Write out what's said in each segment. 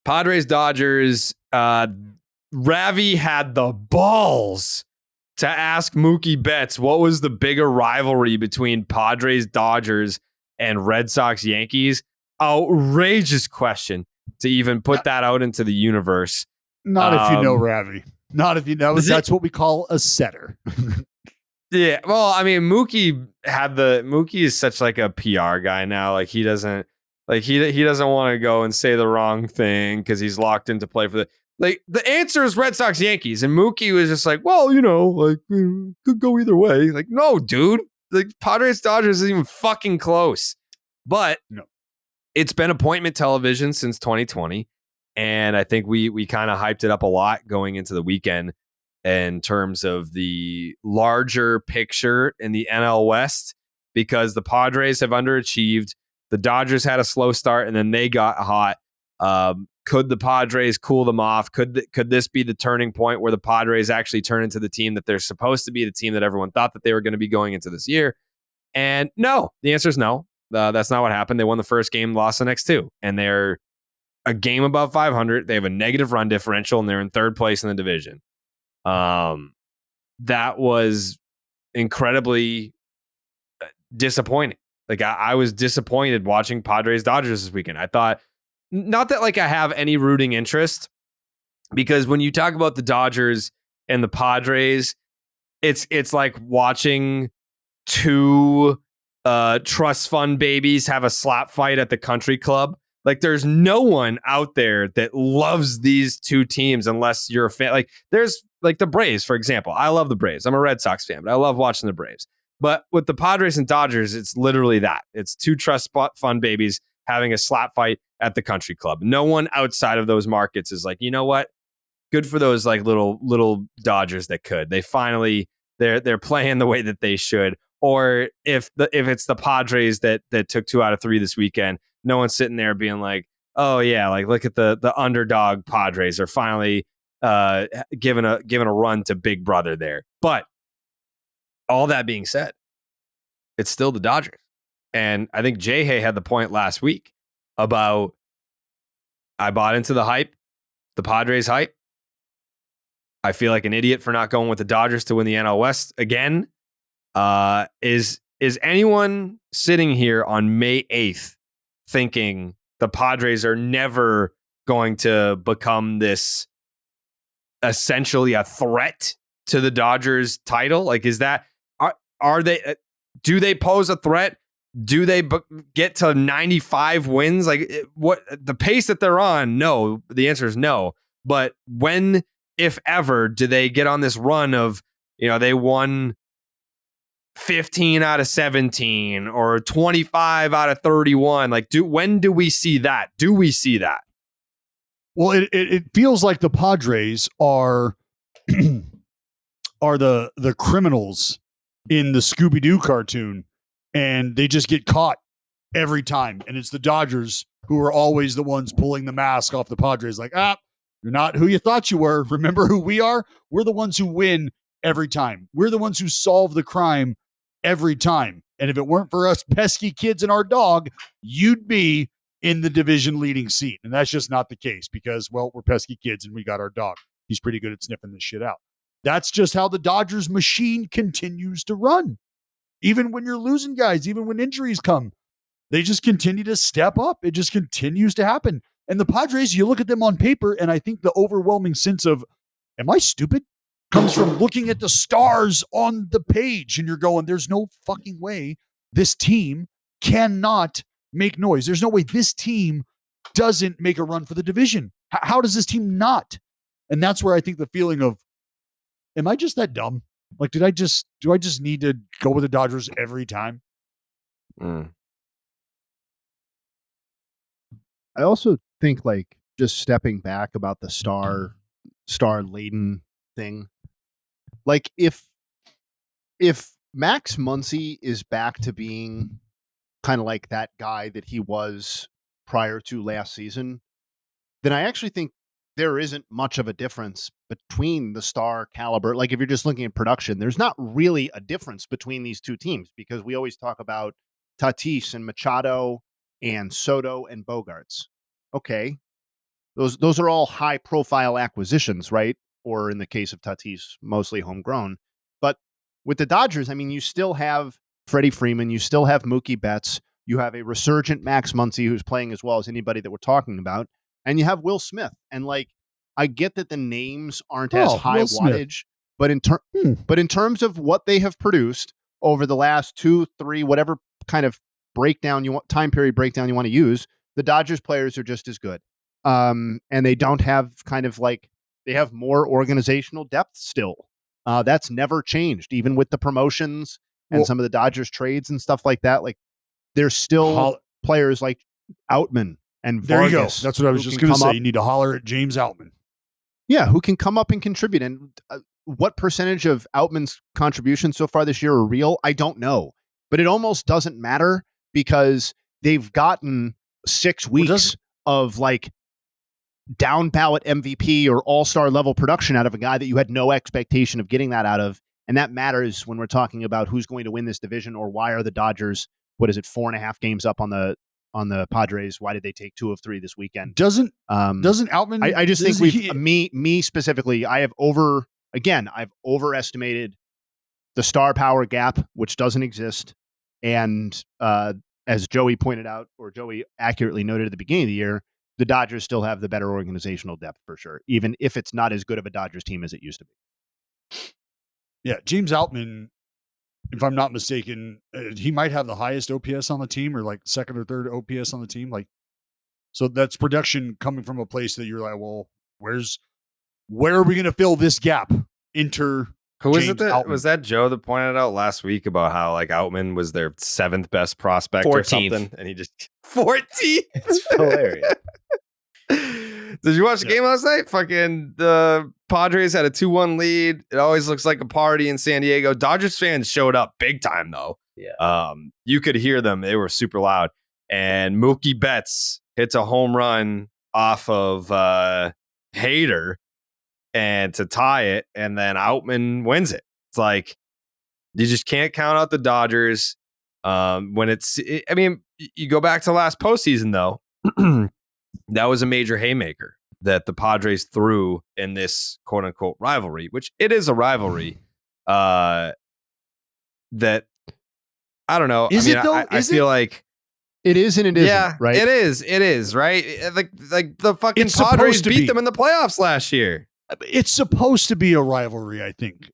Padres Dodgers. Ravi had the balls to ask Mookie Betts what was the bigger rivalry between Padres Dodgers and Red Sox Yankees. Outrageous question to even put that out into the universe. Not if you know Ravi. Not if you know. That's what we call a setter. Yeah. Well, I mean, Mookie is such like a PR guy now. Like he doesn't want to go and say the wrong thing because he's locked into play for the answer is Red Sox Yankees. And Mookie was just like, well, could go either way. Like, no, dude. Like Padres Dodgers isn't even fucking close. But no. It's been appointment television since 2020. And I think we kind of hyped it up a lot going into the weekend in terms of the larger picture in the NL West, because the Padres have underachieved. The Dodgers had a slow start and then they got hot. Could the Padres cool them off? Could this be the turning point where the Padres actually turn into the team that they're supposed to be, the team that everyone thought that they were going to be going into this year? And no, the answer is no. That's not what happened. They won the first game, lost the next two, and they're a game above 500. They have a negative run differential, and they're in third place in the division. That was incredibly disappointing. Like I was disappointed watching Padres Dodgers this weekend. I thought, not that like I have any rooting interest, because when you talk about the Dodgers and the Padres, it's like watching two trust fund babies have a slap fight at the country club. Like there's no one out there that loves these two teams unless you're a fan. Like there's like the Braves, for example. I love the Braves. I'm a Red Sox fan, but I love watching the Braves. But with the Padres and Dodgers, it's literally that. It's two trust fund babies having a slap fight at the country club. No one outside of those markets is like, you know what? Good for those like little Dodgers that could. They finally they're playing the way that they should. Or if it's the Padres that took 2 out of 3 this weekend, no one's sitting there being like, oh yeah, like look at the underdog Padres are finally giving a run to Big Brother there. But all that being said, it's still the Dodgers. And I think Jay Hay had the point last week about I bought into the hype, the Padres hype. I feel like an idiot for not going with the Dodgers to win the NL West again. Is anyone sitting here on May 8th thinking the Padres are never going to become this essentially a threat to the Dodgers title? Like, is that, are they, do they pose a threat? Do they get to 95 wins? Like what the pace that they're on? No, the answer is no. But when, if ever, do they get on this run of, they won 15 out of 17 or 25 out of 31? Like, when do we see that? Do we see that? Well, it feels like the Padres are the criminals in the Scooby-Doo cartoon, and they just get caught every time. And it's the Dodgers who are always the ones pulling the mask off the Padres. Like, you're not who you thought you were. Remember who we are? We're the ones who win every time. We're the ones who solve the crime every time. And if it weren't for us pesky kids and our dog, you'd be in the division leading seat. And that's just not the case because, well, we're pesky kids and we got our dog. He's pretty good at sniffing this shit out. That's just how the Dodgers machine continues to run. Even when you're losing guys, even when injuries come, they just continue to step up. It just continues to happen. And the Padres, you look at them on paper, and I think the overwhelming sense of, am I stupid? Comes from looking at the stars on the page, and you're going, there's no fucking way this team cannot make noise. There's no way this team doesn't make a run for the division. How does this team not? And that's where I think the feeling of, am I just that dumb? Like, do I just need to go with the Dodgers every time? I also think, like, just stepping back about the star laden thing. Like, if Max Muncy is back to being kind of like that guy that he was prior to last season, then I actually think there isn't much of a difference between the star caliber. Like, if you're just looking at production, there's not really a difference between these two teams because we always talk about Tatis and Machado and Soto and Bogarts. Okay. those are all high profile acquisitions, right? Or in the case of Tatis, mostly homegrown. But with the Dodgers, I mean, you still have Freddie Freeman, you still have Mookie Betts, you have a resurgent Max Muncy who's playing as well as anybody that we're talking about, and you have Will Smith. And like, I get that the names aren't as high wattage, but in terms of what they have produced over the last 2, 3, whatever kind of time period breakdown you want to use, the Dodgers players are just as good. And they don't have they have more organizational depth still. That's never changed, even with the promotions and some of the Dodgers trades and stuff like that. Like, there's still players like Outman and Vargas. There you go. That's what I was just going to say. You need to holler at James Outman. Yeah, who can come up and contribute. And what percentage of Outman's contributions so far this year are real? I don't know. But it almost doesn't matter because they've gotten 6 weeks of like down ballot MVP or all-star level production out of a guy that you had no expectation of getting that out of. And that matters when we're talking about who's going to win this division, or why are the Dodgers, 4.5 games up on the Padres? Why did they take 2 of 3 this weekend? Doesn't Outman? I just think me specifically, I've overestimated the star power gap, which doesn't exist. And as Joey pointed out, or Joey accurately noted at the beginning of the year, the Dodgers still have the better organizational depth for sure, even if it's not as good of a Dodgers team as it used to be. Yeah, James Outman, if I'm not mistaken, he might have the highest OPS on the team, or like second or third OPS on the team. Like, so that's production coming from a place that you're like, well, where are we going to fill this gap? Who is it that was that Joe that pointed out last week about how like Outman was their 7th best prospect 14th. Or something, and he just 14th. It's hilarious. Did you watch the game last night? Fucking the Padres had a 2-1 lead. It always looks like a party in San Diego. Dodgers fans showed up big time though. Yeah. You could hear them. They were super loud. And Mookie Betts hits a home run off of Hader and to tie it, and then Outman wins it. It's like you just can't count out the Dodgers. You go back to last postseason though. That was a major haymaker that the Padres threw in this quote unquote rivalry, which it is a rivalry. That I don't know. Is it though? I feel like it is and it isn't. Yeah, right? It is, right? Like the fucking Padres beat them in the playoffs last year. It's supposed to be a rivalry, I think.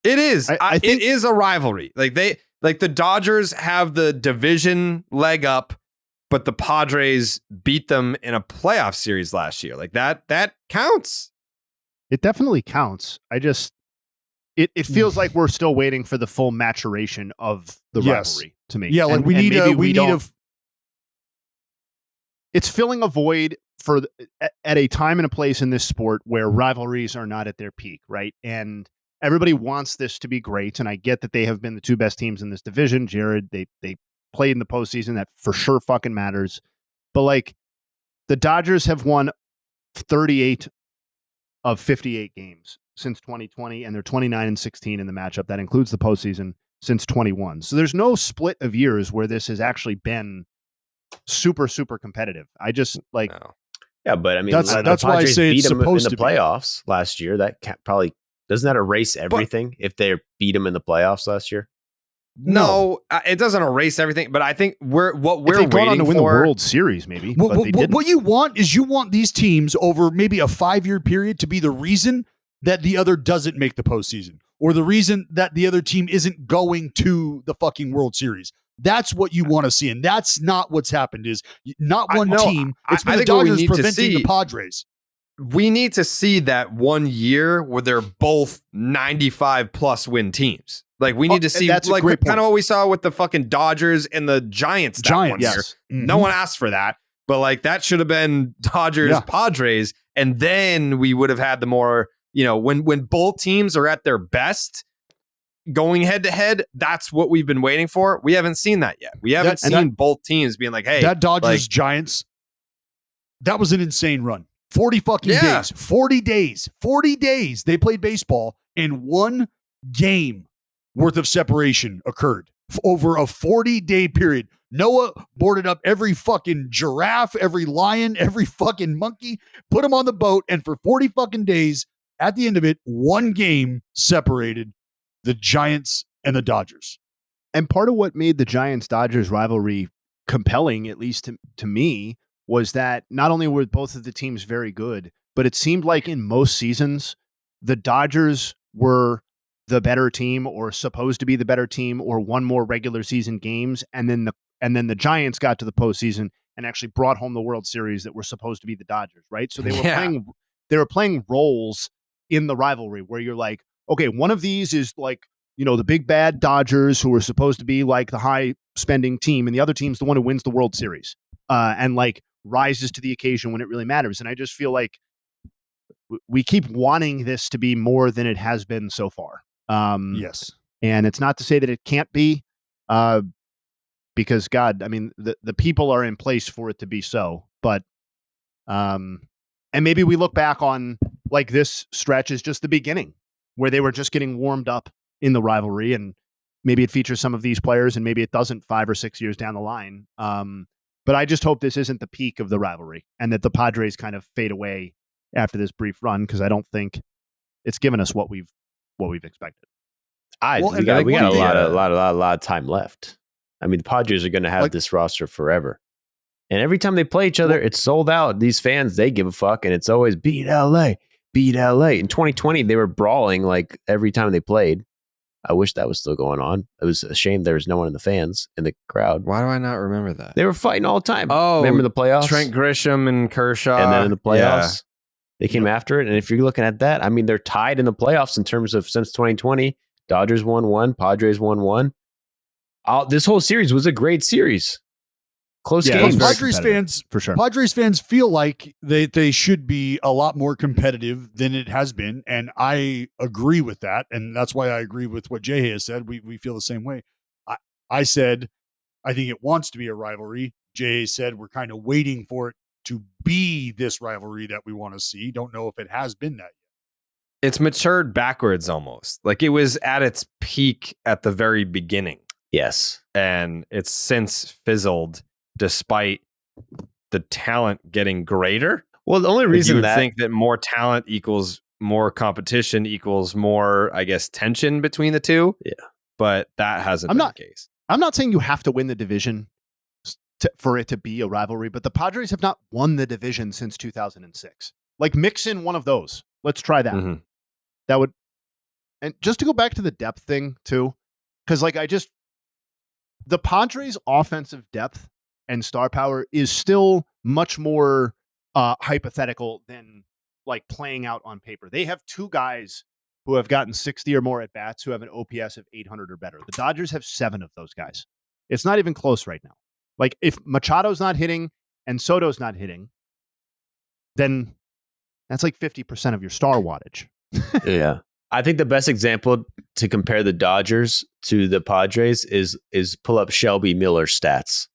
It is. I think it is a rivalry. Like the Dodgers have the division leg up, but the Padres beat them in a playoff series last year. Like that counts. It definitely counts. It feels like we're still waiting for the full maturation of the rivalry to me. Yeah, like we need it's filling a void at a time and a place in this sport where rivalries are not at their peak, right? And everybody wants this to be great, and I get that they have been the 2 best teams in this division. Jared, they played in the postseason. That for sure fucking matters. But like, the Dodgers have won 38 of 58 games since 2020, and they're 29-16 in the matchup. That includes the postseason since 21. So there's no split of years where this has actually been super, super competitive. I just like... No. Yeah, but I mean, that's why I say it's supposed to be. In the playoffs last year. That probably doesn't that erase everything if they beat them in the playoffs last year? No, it doesn't erase everything. But I think we're waiting on to win the World Series, maybe. What you want is these teams over maybe a 5-year period to be the reason that the other doesn't make the postseason, or the reason that the other team isn't going to the fucking World Series. That's what you want to see, and that's not what's happened. Is not one team. It's been the Dodgers preventing the Padres. We need to see that 1 year where they're both 95+ win teams. Like we need to see like kind of what we saw with the fucking Dodgers and the Giants. That year. Mm-hmm. No one asked for that, but like that should have been Dodgers Padres, and then we would have had the more, when both teams are at their best, going head to head. That's what we've been waiting for. We haven't seen that yet. We haven't seen both teams being like, hey, that Dodgers Giants, that was an insane run. 40 fucking days, 40 days. They played baseball, and 1 game worth of separation occurred over a 40-day period. Noah boarded up every fucking giraffe, every lion, every fucking monkey, put them on the boat, and for 40 fucking days, at the end of it, one game separated the Giants and the Dodgers. And part of what made the Giants-Dodgers rivalry compelling, at least to me, was that not only were both of the teams very good, but it seemed like in most seasons, the Dodgers were the better team or supposed to be the better team or won more regular season games. And then the Giants got to the postseason and actually brought home the World Series that were supposed to be the Dodgers, right? So they were playing roles in the rivalry where you're like, okay, one of these is like, the big bad Dodgers who are supposed to be like the high spending team, and the other team's the one who wins the World Series and like rises to the occasion when it really matters. And I just feel like we keep wanting this to be more than it has been so far. Yes. And it's not to say that it can't be, because God, I mean, the people are in place for it to be so, but, and maybe we look back on like this stretch is just the beginning where they were just getting warmed up in the rivalry, and maybe it features some of these players and maybe it doesn't 5 or 6 years down the line. But I just hope this isn't the peak of the rivalry and that the Padres kind of fade away after this brief run, because I don't think it's given us what we've expected. We got a lot of time left. I mean, the Padres are going to have this roster forever. And every time they play each other, it's sold out. These fans, they give a fuck, and it's always beat LA, beat LA. In 2020, they were brawling like every time they played. I wish that was still going on. It was a shame there was no one in the crowd. Why do I not remember that? They were fighting all the time. Oh, remember the playoffs? Trent Grisham and Kershaw. And then in the playoffs, they came after it. And if you're looking at that, I mean, they're tied in the playoffs in terms of since 2020. Dodgers won 1, Padres won 1. This whole series was a great series. Close games. Padres fans, for sure. Padres fans feel like they should be a lot more competitive than it has been, and I agree with that, and that's why I agree with what Jay has said. We feel the same way. I said I think it wants to be a rivalry. Jay said we're kind of waiting for it to be this rivalry that we want to see. Don't know if it has been that yet. It's matured backwards almost. Like it was at its peak at the very beginning. Yes. And it's since fizzled despite the talent getting greater. Well, the only reason you would think that more talent equals more competition equals more, I guess, tension between the two. Yeah. But that hasn't been the case. I'm not saying you have to win the division for it to be a rivalry, but the Padres have not won the division since 2006. Like, mix in one of those. Let's try that. Mm-hmm. That would, and just to go back to the depth thing too, because the Padres' offensive depth and star power is still much more hypothetical than like playing out on paper. They have 2 guys who have gotten 60 or more at bats who have an OPS of 800 or better. The Dodgers have 7 of those guys. It's not even close right now. Like, if Machado's not hitting and Soto's not hitting, then that's like 50% of your star wattage. Yeah. I think the best example to compare the Dodgers to the Padres is pull up Shelby Miller's stats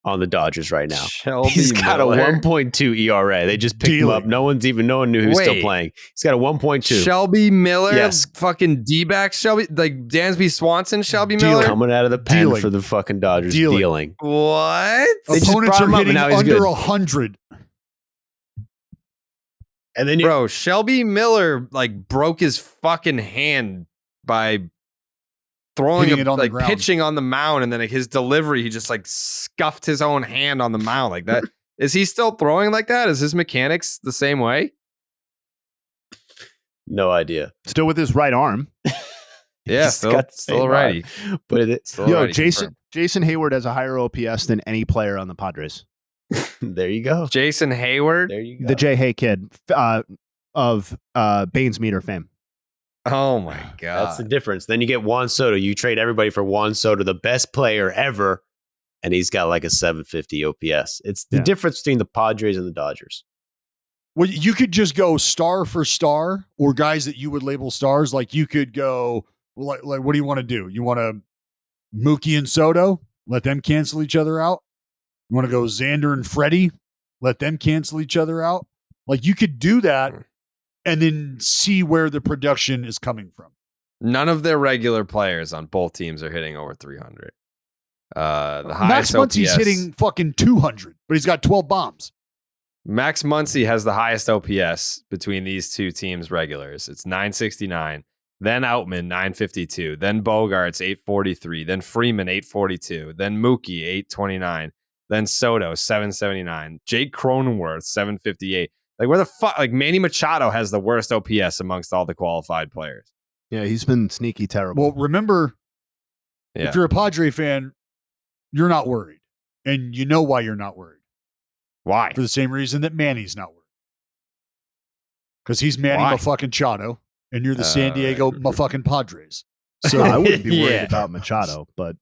on the Dodgers right now. He's got a 1.2 ERA. They just picked him up. No one knew he was still playing. He's got a 1.2. Shelby Miller? Yes. Fucking D-backs Shelby? Like Dansby Swanson Shelby Miller? Coming out of the pen for the fucking Dodgers. Dealing. What? Opponents are hitting under 100. And then bro, Shelby Miller like broke his fucking hand by throwing it on the ground, pitching on the mound, and then his delivery, he just like scuffed his own hand on the mound like that. Is he still throwing like that? Is his mechanics the same way? No idea. Still with his right arm. Yeah, still righty. But Jason Hayward has a higher OPS than any player on the Padres. There you go. Jason Hayward. There you go. The J. Hay kid of Baines Meter fame. Oh my God. That's the difference. Then you get Juan Soto. You trade everybody for Juan Soto, the best player ever, and he's got like a 750 OPS. It's the difference between the Padres and the Dodgers. Well, you could just go star for star, or guys that you would label stars. Like you could go, like what do you want to do? You want to Mookie and Soto? Let them cancel each other out. You want to go Xander and Freddie? Let them cancel each other out. Like you could do that and then see where the production is coming from. None of their regular players on both teams are hitting over 300. The Max highest Muncy's OPS. hitting fucking 200, but he's got 12 bombs. Max Muncy has the highest OPS between these two teams regulars. It's 969. Then Outman 952. Then Bogarts 843. Then Freeman 842. Then Mookie 829. Then Soto 779. Jake Cronenworth 758. Like where the fuck? Like Manny Machado has the worst OPS amongst all the qualified players. Yeah, he's been sneaky terrible. Well, remember, if you're a Padre fan, you're not worried, and you know why you're not worried. Why? For the same reason that Manny's not worried. Because he's Manny Machado, and you're the San Diego fucking Padres. So I wouldn't be worried about Machado, but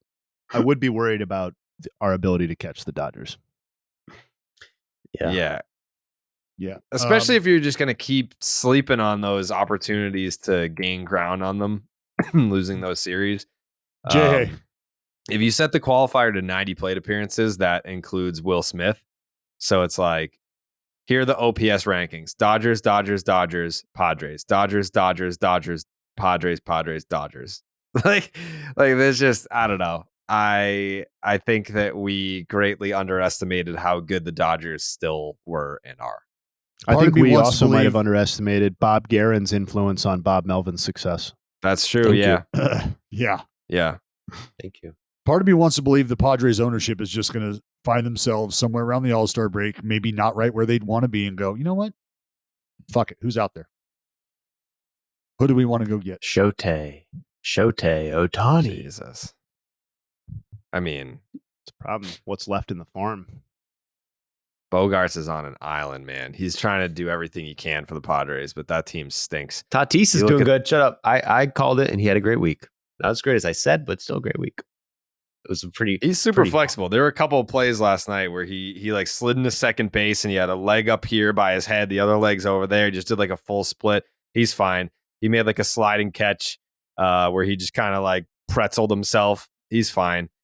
I would be worried about our ability to catch the Dodgers. Yeah. Yeah. Especially if you're just going to keep sleeping on those opportunities to gain ground on them, losing those series. Jay, if you set the qualifier to 90 plate appearances, that includes Will Smith. So it's like, here are the OPS rankings: Dodgers, Dodgers, Dodgers, Padres, Dodgers, Dodgers, Dodgers, Padres, Padres, Dodgers. like there's just, I don't know. I think that we greatly underestimated how good the Dodgers still were and are. I think we also might have underestimated Bob Guerin's influence on Bob Melvin's success. That's true. Yeah. Yeah. Thank you. Part of me wants to believe the Padres ownership is just going to find themselves somewhere around the All-Star break, maybe not right where they'd want to be, and go, you know what? Fuck it. Who's out there? Who do we want to go get? Shohei Ohtani. Jesus. I mean, it's a problem. What's left in the farm? Bogarts is on an island, man. He's trying to do everything he can for the Padres, but that team stinks. Tatis is doing good. Shut up. I called it, and he had a great week. Not as great as I said, but still a great week. It was he's super flexible. There were a couple of plays last night where he like slid into second base and he had a leg up here by his head. The other leg's over there. He just did like a full split. He's fine. He made like a sliding catch where he just kind of like pretzeled himself. He's fine.